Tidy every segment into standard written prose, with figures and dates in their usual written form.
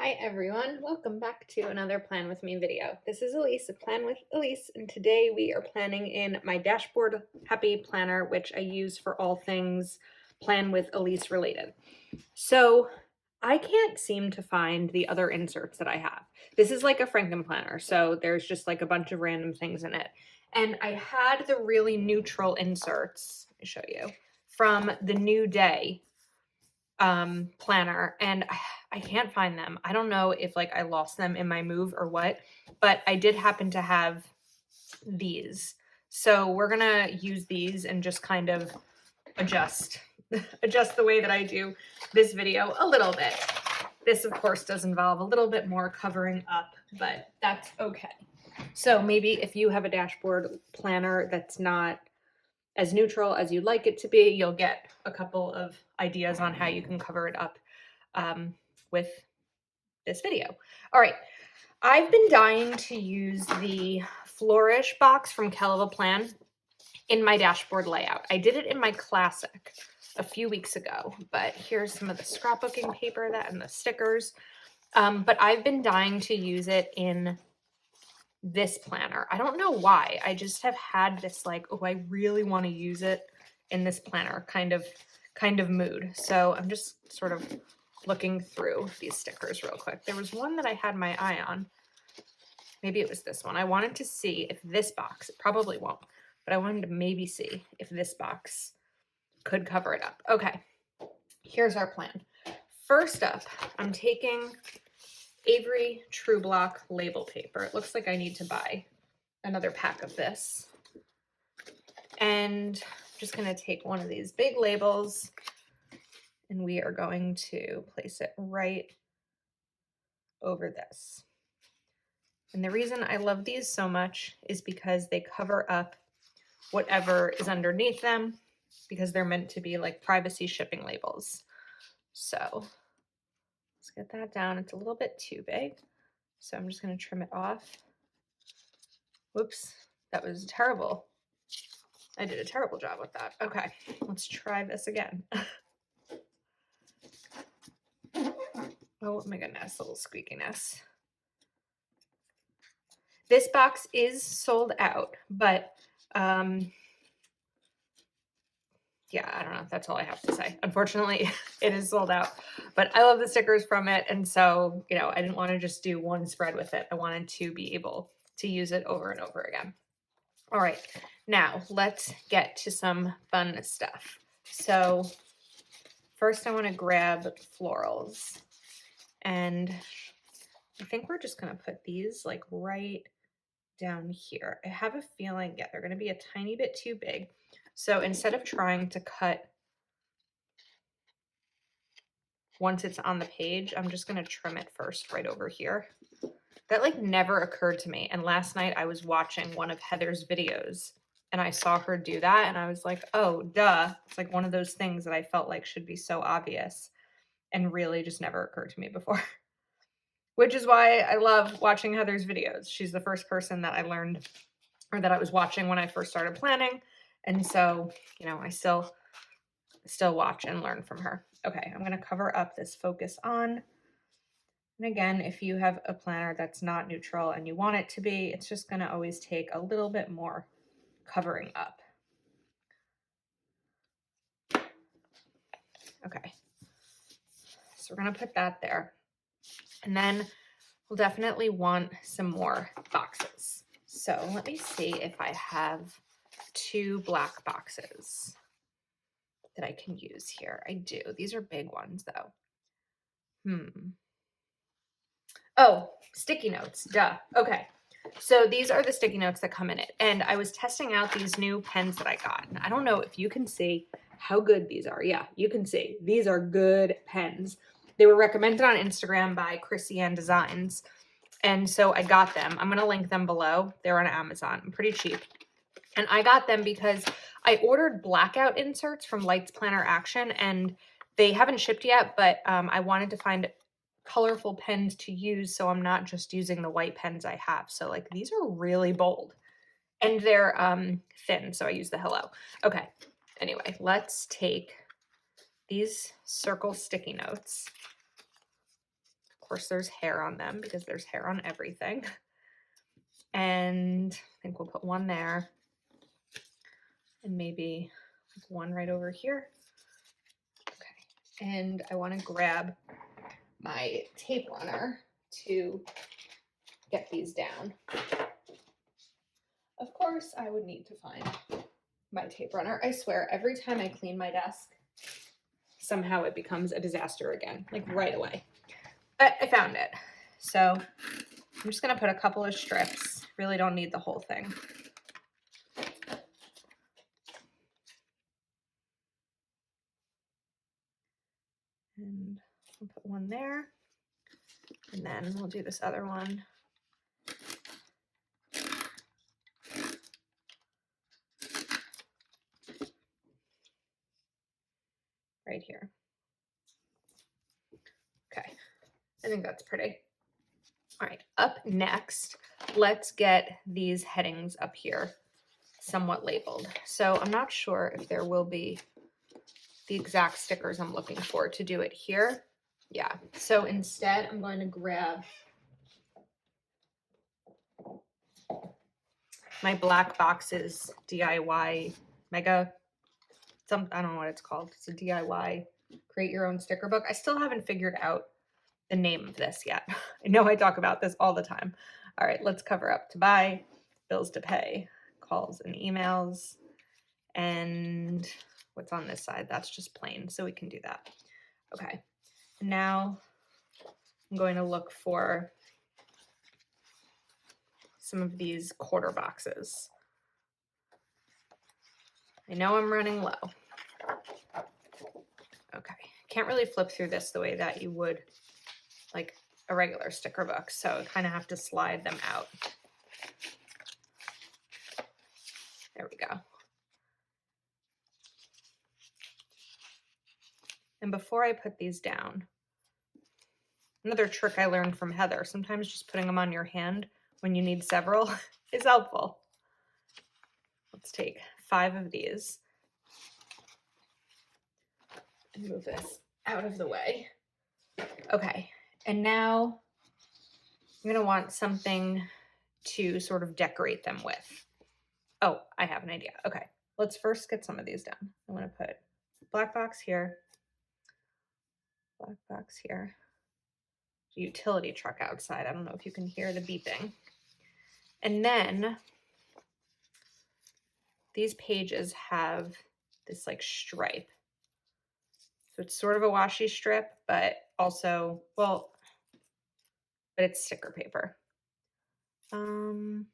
Hi everyone, welcome back to another Plan With Me video. This is Elise of Plan With Elise, and today we are planning in my Dashboard Happy Planner, which I use for all things Plan With Elise related. So I can't seem to find the other inserts that I have. This is like a Franken planner, so there's just like a bunch of random things in it. And I had the really neutral inserts, let me show you, from the New Day planner, and I can't find them. I don't know if like I lost them in my move or what, but I did happen to have these. So we're gonna use these and just kind of adjust the way that I do this video a little bit. This of course does involve a little bit more covering up, but that's okay. So maybe if you have a dashboard planner that's not as neutral as you'd like it to be, you'll get a couple of ideas on how you can cover it up with this video. All right, I've been dying to use the Flourish box from Kelva Plan in my dashboard layout. I did it in my classic a few weeks ago, but here's some of the scrapbooking paper and the stickers. But I've been dying to use it in this planner. I don't know why. I just have had this like, oh, I really want to use it in this planner kind of mood. So I'm just sort of looking through these stickers real quick. There was one that I had my eye on. Maybe it was this one. I wanted to see if this box, it probably won't, but I wanted to maybe see if this box could cover it up. Okay, here's our plan. First up, I'm taking Avery True Block label paper. It looks like I need to buy another pack of this. And I'm just going to take one of these big labels and we are going to place it right over this. And the reason I love these so much is because they cover up whatever is underneath them, because they're meant to be like privacy shipping labels. So let's get that down. It's a little bit too big, so I'm just going to trim it off. Whoops, that was terrible. I did a terrible job with that. Okay, let's try this again. Oh my goodness, a little squeakiness. This box is sold out, but yeah, I don't know. That's all I have to say. Unfortunately, it is sold out, but I love the stickers from it. And so, you know, I didn't want to just do one spread with it. I wanted to be able to use it over and over again. All right, now let's get to some fun stuff. So first I want to grab florals, and I think we're just going to put these like right down here. I have a feeling, yeah, they're going to be a tiny bit too big. So instead of trying to cut once it's on the page, I'm just going to trim it first right over here. That like never occurred to me. And last night I was watching one of Heather's videos and I saw her do that and I was like, oh, duh. It's like one of those things that I felt like should be so obvious and really just never occurred to me before. Which is why I love watching Heather's videos. She's the first person that I learned, or that I was watching when I first started planning. And so, you know, I still watch and learn from her. Okay, I'm going to cover up this focus on. And again, if you have a planner that's not neutral and you want it to be, it's just going to always take a little bit more covering up. Okay, so we're going to put that there. And then we'll definitely want some more boxes. So let me see if I have 2 black boxes that I can use here. I do. These are big ones though. Oh, sticky notes, duh. Okay, so these are the sticky notes that come in it. And I was testing out these new pens that I got. And I don't know if you can see how good these are. Yeah, you can see. These are good pens. They were recommended on Instagram by Chrissy Ann Designs. And so I got them. I'm going to link them below. They're on Amazon, pretty cheap. And I got them because I ordered blackout inserts from Lights Planner Action and they haven't shipped yet, but I wanted to find colorful pens to use so I'm not just using the white pens I have. So like these are really bold and they're thin, so I use the Hello. Okay, anyway, let's take these circle sticky notes Of course, there's hair on them because there's hair on everything. And I think we'll put one there and maybe one right over here. Okay, and I want to grab my tape runner to get these down. Of course, I would need to find my tape runner. I swear, every time I clean my desk, somehow it becomes a disaster again, like right away. But I found it. So I'm just gonna put a couple of strips. Really don't need the whole thing. And I'll put one there. And then we'll do this other one. Right here. Okay, I think that's pretty. All right, up next, let's get these headings up here somewhat labeled. So I'm not sure if there will be the exact stickers I'm looking for to do it here. Yeah, so instead I'm going to grab my Black Boxes DIY Mega, I don't know what it's called. It's a DIY create your own sticker book. I still haven't figured out the name of this yet. I know I talk about this all the time. All right, let's cover up to buy, bills to pay, calls and emails, and what's on this side? That's just plain, so we can do that. Okay, now I'm going to look for some of these quarter boxes. I know I'm running low. Okay, can't really flip through this the way that you would like a regular sticker book, so I kind of have to slide them out. There we go. And before I put these down, another trick I learned from Heather, sometimes just putting them on your hand when you need several is helpful. Let's take 5 of these and move this out of the way. Okay, and now I'm gonna want something to sort of decorate them with. Oh, I have an idea. Okay, let's first get some of these done. I'm gonna put black box here, black box here, utility truck outside. I don't know if you can hear the beeping. And then these pages have this like stripe. So it's sort of a washi strip, but also, well, but it's sticker paper. Maybe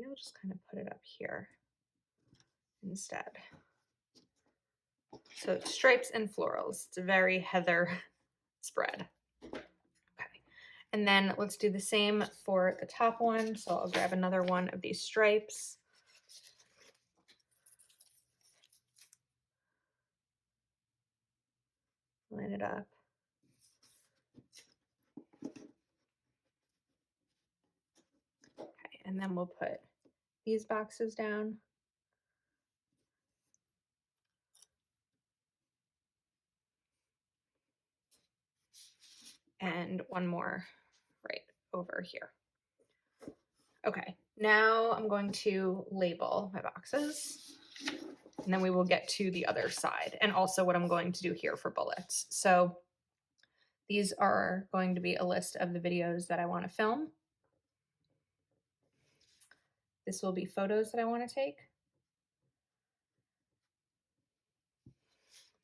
I'll just kind of put it up here instead. So stripes and florals. It's a very Heather spread. Okay. And then let's do the same for the top one. So I'll grab another one of these stripes. Line it up. Okay, and then we'll put these boxes down. And one more right over here. Okay, now I'm going to label my boxes, and then we will get to the other side, and also what I'm going to do here for bullets. So these are going to be a list of the videos that I want to film. This will be photos that I want to take.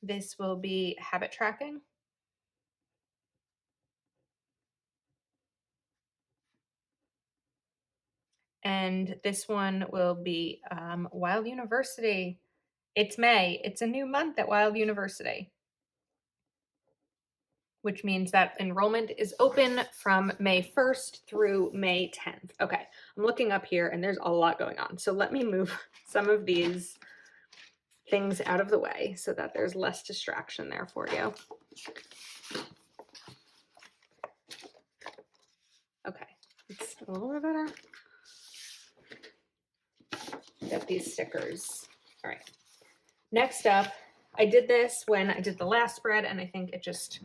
This will be habit tracking. And this one will be Wild University. It's May. It's a new month at Wild University, which means that enrollment is open from May 1st through May 10th. Okay, I'm looking up here and there's a lot going on. So let me move some of these things out of the way so that there's less distraction there for you. Okay, it's a little bit better. Get these stickers. All right. Next up, I did this when I did the last spread, and I think it just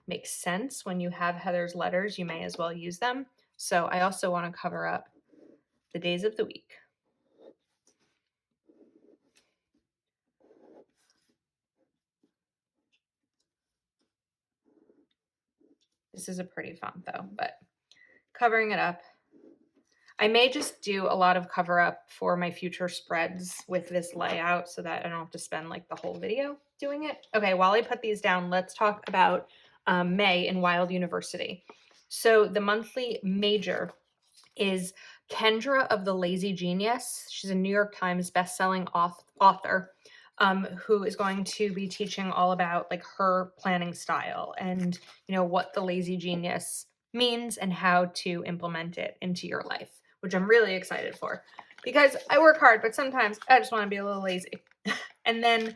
makes sense. When you have Heather's letters, you may as well use them. So I also want to cover up the days of the week. This is a pretty font though, but covering it up. I may just do a lot of cover up for my future spreads with this layout so that I don't have to spend like the whole video doing it. Okay, while I put these down, let's talk about May in Wild University. So the monthly major is Kendra of the Lazy Genius. She's a New York Times bestselling author who is going to be teaching all about like her planning style and what the Lazy Genius means and how to implement it into your life, which I'm really excited for because I work hard, but sometimes I just want to be a little lazy. And then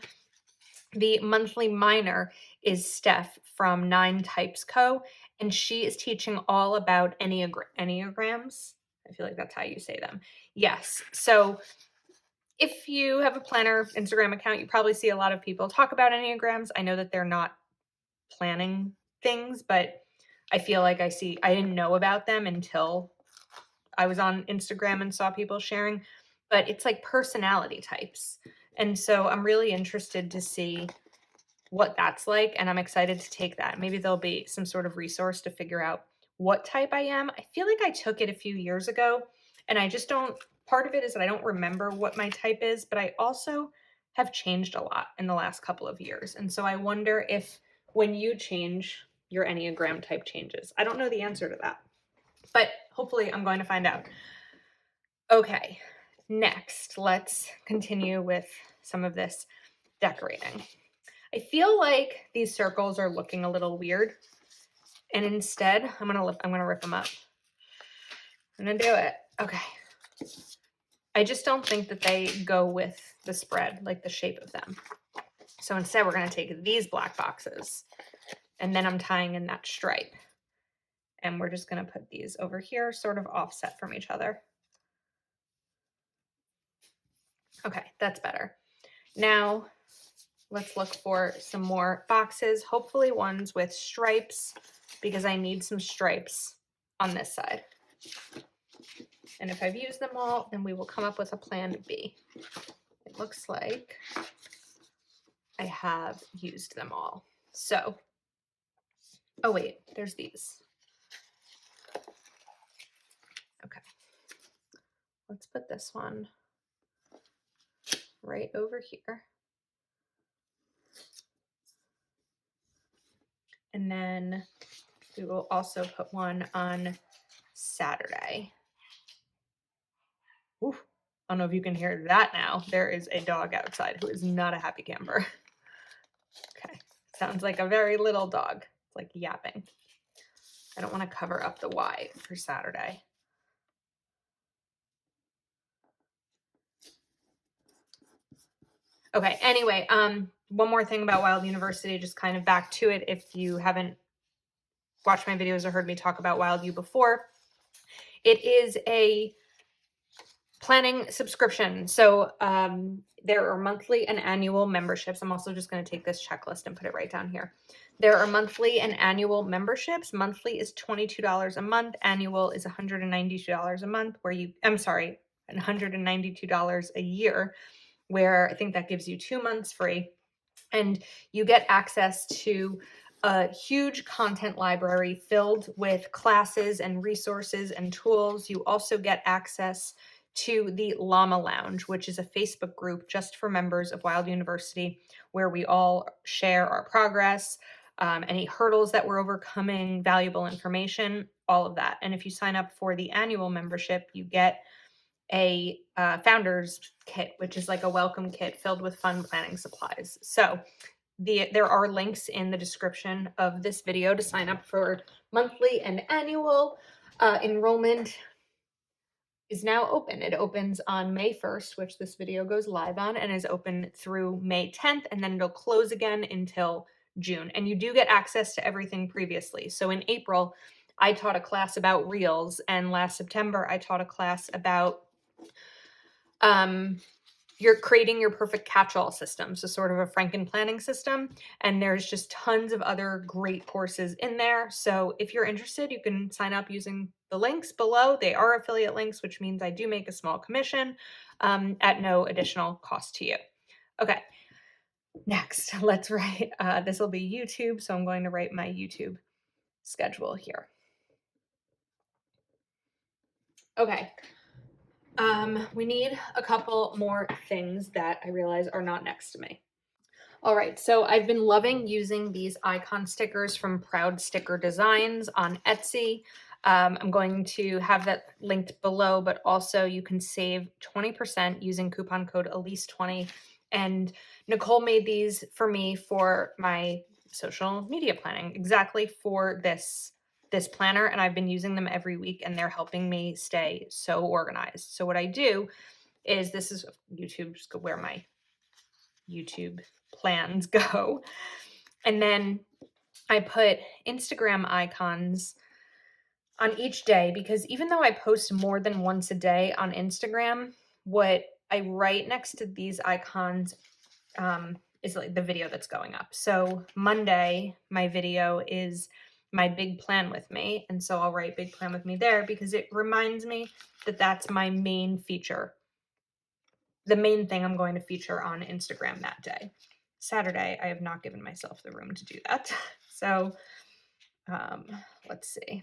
the monthly minor is Steph from 9 Types Co. And she is teaching all about Enneagrams. I feel like that's how you say them. Yes. So if you have a planner Instagram account, you probably see a lot of people talk about Enneagrams. I know that they're not planning things, but I feel like I didn't know about them until I was on Instagram and saw people sharing, but it's like personality types. And so I'm really interested to see what that's like, and I'm excited to take that. Maybe there'll be some sort of resource to figure out what type I am. I feel like I took it a few years ago, and I just don't, part of it is that I don't remember what my type is, but I also have changed a lot in the last couple of years. And so I wonder if when you change, your Enneagram type changes. I don't know the answer to that, but hopefully I'm going to find out. Okay, next, let's continue with some of this decorating. I feel like these circles are looking a little weird, and instead I'm gonna rip them up. I'm gonna do it. Okay. I just don't think that they go with the spread, like the shape of them. So instead we're gonna take these black boxes, and then I'm tying in that stripe. And we're just gonna put these over here, sort of offset from each other. Okay, that's better. Now let's look for some more boxes, hopefully ones with stripes, because I need some stripes on this side. And if I've used them all, then we will come up with a plan B. It looks like I have used them all. So, oh wait, there's these. Okay. Let's put this one right over here. And then we will also put one on Saturday. Ooh, I don't know if you can hear that now. There is a dog outside who is not a happy camper. Okay, sounds like a very little dog. It's like yapping. I don't want to cover up the Y for Saturday. Okay, anyway, one more thing about Wild University, just kind of back to it if you haven't watched my videos or heard me talk about Wild U before. It is a planning subscription. So there are monthly and annual memberships. I'm also just going to take this checklist and put it right down here. There are monthly and annual memberships. Monthly is $22 a month. Annual is $192 a month, $192 a year, where I think that gives you 2 months free. And you get access to a huge content library filled with classes and resources and tools. You also get access to the Llama Lounge, which is a Facebook group just for members of Wild University, where we all share our progress, any hurdles that we're overcoming, valuable information, all of that. And if you sign up for the annual membership, you get a founder's kit, which is like a welcome kit filled with fun planning supplies. So there are links in the description of this video to sign up for monthly and annual. Enrollment is now open. It opens on May 1st, which this video goes live on, and is open through May 10th, and then it'll close again until June. And you do get access to everything previously. So in April, I taught a class about Reels, and last September, I taught a class about you're creating your perfect catch-all system. So sort of a Franken planning system. And there's just tons of other great courses in there. So if you're interested, you can sign up using the links below. They are affiliate links, which means I do make a small commission at no additional cost to you. Okay, next, let's write, this will be YouTube. So I'm going to write my YouTube schedule here. Okay. We need a couple more things that I realize are not next to me. All right, so I've been loving using these icon stickers from Proud Sticker Designs on Etsy. I'm going to have that linked below, but also you can save 20% using coupon code Elise20. And Nicole made these for me for my social media planning, exactly for this planner, and I've been using them every week, and they're helping me stay so organized. So what I do is, this is YouTube, just where my YouTube plans go. And then I put Instagram icons on each day, because even though I post more than once a day on Instagram, what I write next to these icons is like the video that's going up. So Monday, my video is my big plan with me. And so I'll write big plan with me there, because it reminds me that that's my main feature, the main thing I'm going to feature on Instagram that day. Saturday, I have not given myself the room to do that. So let's see.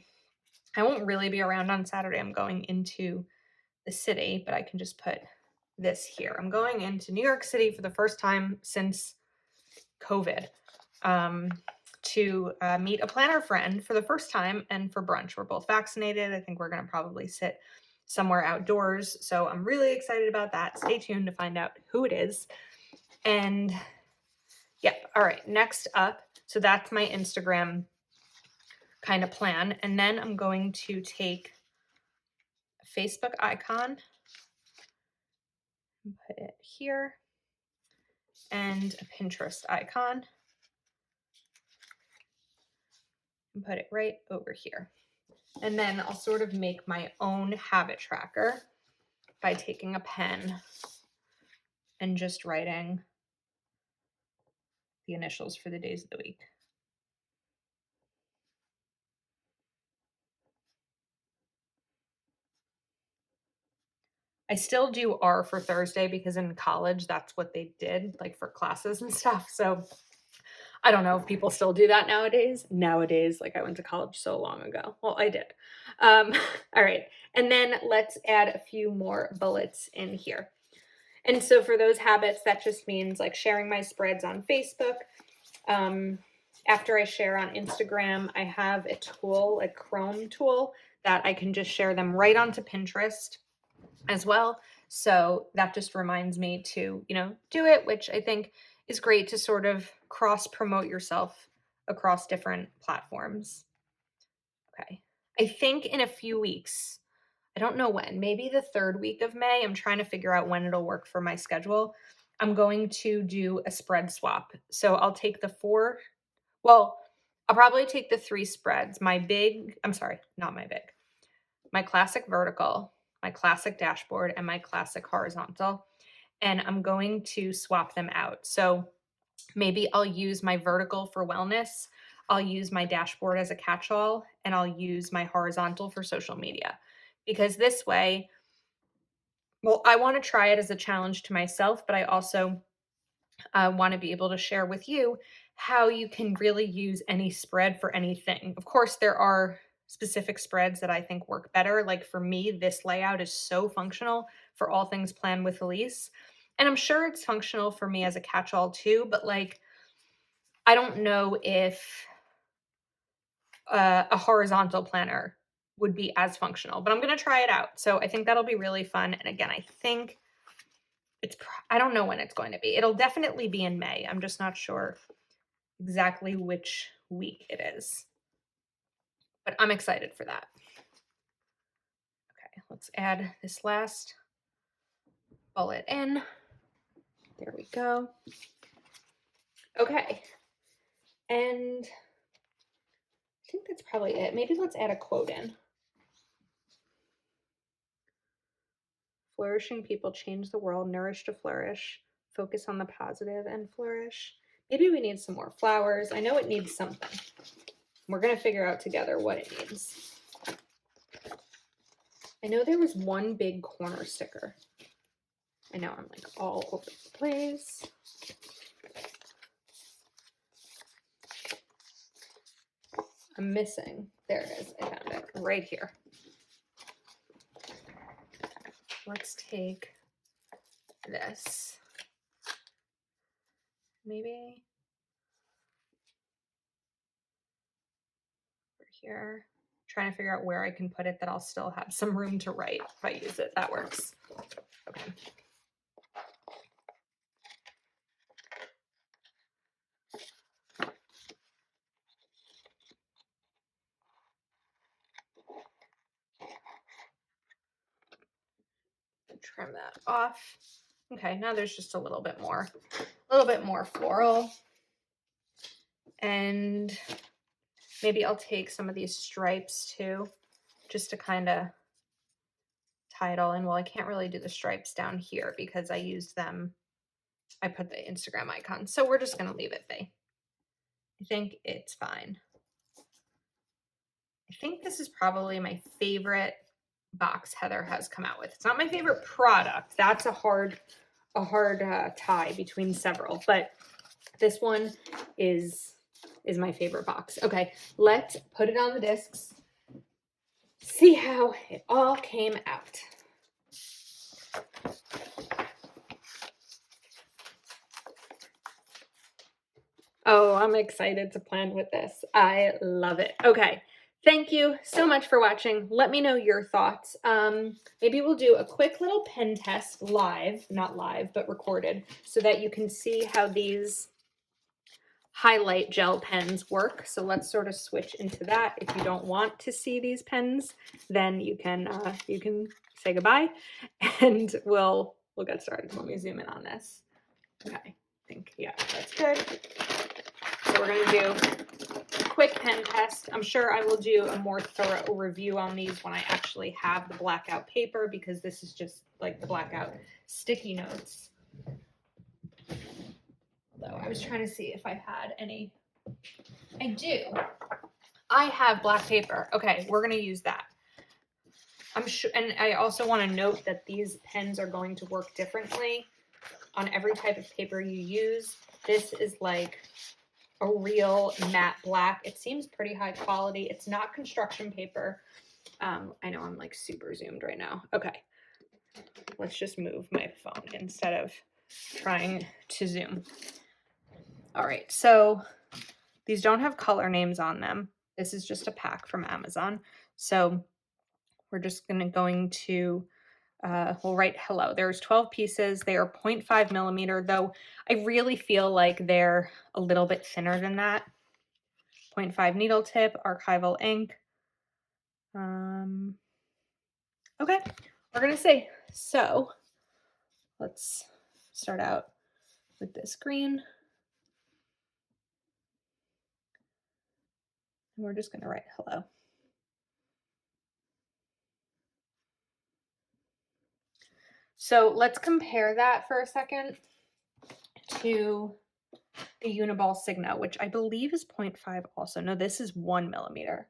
I won't really be around on Saturday. I'm going into the city, but I can just put this here. I'm going into New York City for the first time since COVID to meet a planner friend for the first time, and for brunch. We're both vaccinated. I think we're going to probably sit somewhere outdoors. So I'm really excited about that. Stay tuned to find out who it is. And yeah, all right, next up. So that's my Instagram kind of plan. And then I'm going to take a Facebook icon and put it here, and a Pinterest icon and put it right over here. And then I'll sort of make my own habit tracker by taking a pen and just writing the initials for the days of the week. I still do R for Thursday, because in college, that's what they did, like for classes and stuff. So I don't know if people still do that nowadays. Like I went to college so long ago. Well, I did. All right. And then let's add a few more bullets in here. And so for those habits, that just means like sharing my spreads on Facebook. After I share on Instagram, I have a tool, a Chrome tool, that I can just share them right onto Pinterest as well. So that just reminds me to, do it, which I think is great to sort of cross promote yourself across different platforms. Okay. I think in a few weeks, I don't know when, maybe the third week of May, I'm trying to figure out when it'll work for my schedule. I'm going to do a spread swap. So I'll take I'll probably take the 3 spreads, my classic vertical, my classic dashboard, and my classic horizontal. And I'm going to swap them out. So maybe I'll use my vertical for wellness, I'll use my dashboard as a catch-all, and I'll use my horizontal for social media. Because this way, I want to try it as a challenge to myself, but I also want to be able to share with you how you can really use any spread for anything. Of course, there are specific spreads that I think work better. Like for me, this layout is so functional for all things Plan with Elise. And I'm sure it's functional for me as a catch-all too, but like, I don't know if a horizontal planner would be as functional, but I'm going to try it out. So I think that'll be really fun. And again, I think I don't know when it's going to be. It'll definitely be in May. I'm just not sure exactly which week it is, but I'm excited for that. Okay, let's add this last bullet in. There we go. Okay, and I think that's probably it. Maybe let's add a quote in. Flourishing people change the world, nourish to flourish, focus on the positive and flourish. Maybe we need some more flowers. I know it needs something. We're going to figure out together what it needs. I know there was one big corner sticker. I know I'm like all over the place. I'm missing. There it is. I found it right here. Let's take this. Maybe over here. Trying to figure out where I can put it that I'll still have some room to write if I use it. That works. Okay. Trim that off. Okay, now there's just a little bit more floral. And maybe I'll take some of these stripes too, just to kind of tie it all in. Well, I can't really do the stripes down here because I used them. I put the Instagram icon. So we're just going to leave it be. I think it's fine. I think this is probably my favorite box Heather has come out with. It's not my favorite product. That's a hard tie between several, but this one is my favorite box. Okay, let's put it on the discs. See how it all came out. Oh, I'm excited to plan with this. I love it. Okay. Thank you so much for watching. Let me know your thoughts. Maybe we'll do a quick little pen test live, not live, but recorded, so that you can see how these highlight gel pens work. So let's sort of switch into that. If you don't want to see these pens, then you can say goodbye, and we'll get started. Let me zoom in on this. Okay, I think, yeah, that's good. So we're going to do a quick pen test. I'm sure I will do a more thorough review on these when I actually have the blackout paper, because this is just like the blackout sticky notes. Although I was trying to see if I had any. I do. I have black paper. Okay, we're going to use that. I'm sure, and I also want to note that these pens are going to work differently on every type of paper you use. This is like a real matte black. It seems pretty high quality. It's not construction paper. I know I'm like super zoomed right now. Okay, let's just move my phone instead of trying to zoom. All right, so these don't have color names on them. This is just a pack from Amazon. So we're just going to we'll write hello. There's 12 pieces. They are 0.5 millimeter, though I really feel like they're a little bit thinner than that. 0.5 needle tip, archival ink. Okay, we're gonna see. So let's start out with this green. And we're just gonna write hello. So let's compare that for a second to the Uniball Signo, which I believe is 0.5 also. No, this is 1 millimeter.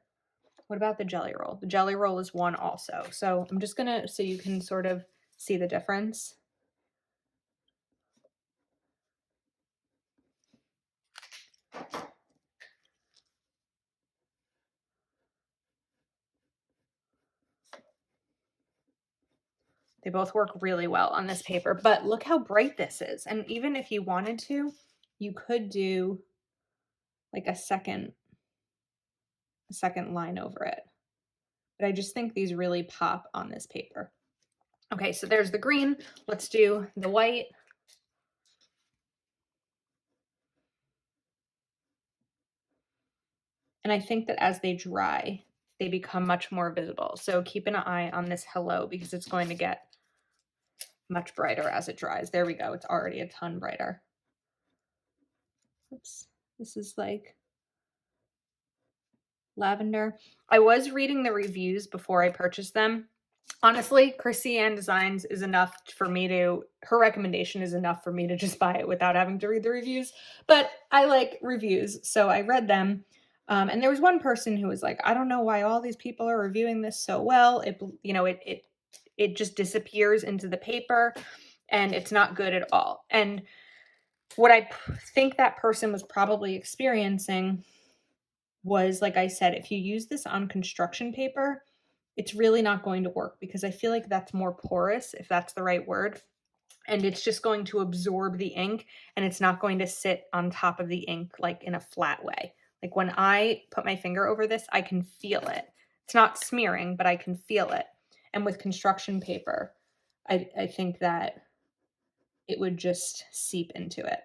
What about the Jelly Roll? The Jelly Roll is 1 also. So I'm just gonna, so you can sort of see the difference. They both work really well on this paper, but look how bright this is. And even if you wanted to, you could do like a second line over it. But I just think these really pop on this paper. Okay, so there's the green. Let's do the white. And I think that as they dry, they become much more visible. So keep an eye on this hello, because it's going to get much brighter as it dries. There we go. It's already a ton brighter. Oops. This is like lavender. I was reading the reviews before I purchased them, Honestly, Chrissy Ann Designs is enough for me to, her recommendation is enough for me to just buy it without having to read the reviews. But I like reviews, so I read them. And there was one person who was like, I don't know why all these people are reviewing this so well. It just disappears into the paper and it's not good at all. And what I think that person was probably experiencing was, like I said, if you use this on construction paper, it's really not going to work because I feel like that's more porous, if that's the right word. And it's just going to absorb the ink and it's not going to sit on top of the ink like in a flat way. Like when I put my finger over this, I can feel it. It's not smearing, but I can feel it. And with construction paper, I think that it would just seep into it.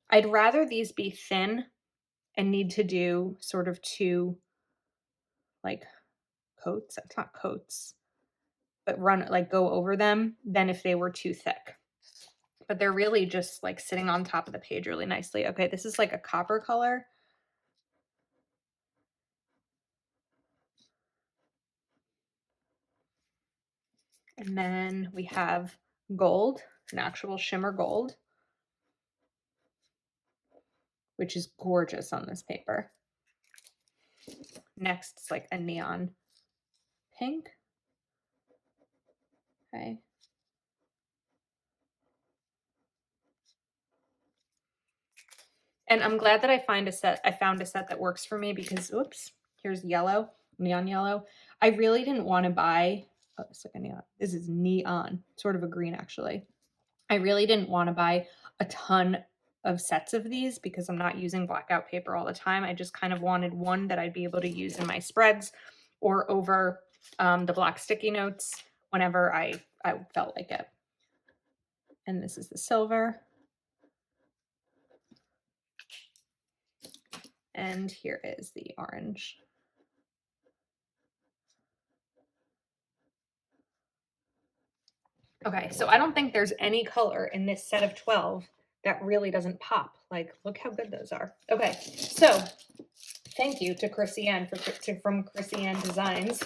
I'd rather these be thin and need to do sort of two like coats. It's not coats, but go over them than if they were too thick. But they're really just like sitting on top of the page really nicely. Okay, this is like a copper color. And then we have gold, an actual shimmer gold, which is gorgeous on this paper. Next, it's like a neon pink. Okay. And I'm glad that I found a set that works for me because, oops, here's yellow, neon yellow. I really didn't want to buy, oh, it's like a neon. This is neon, sort of a green actually. I really didn't want to buy a ton of sets of these because I'm not using blackout paper all the time. I just kind of wanted one that I'd be able to use in my spreads or over the black sticky notes whenever I felt like it. And this is the silver. And here is the orange. Okay, so I don't think there's any color in this set of 12 that really doesn't pop. Like, look how good those are. Okay, so thank you to Chrissy Ann from Chrissy Ann Designs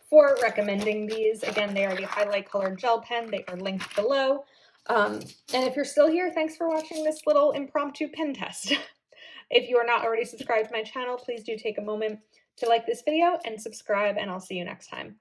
for recommending these. Again, they are the highlight colored gel pen. They are linked below. And if you're still here, thanks for watching this little impromptu pen test. If you are not already subscribed to my channel, please do take a moment to like this video and subscribe, and I'll see you next time.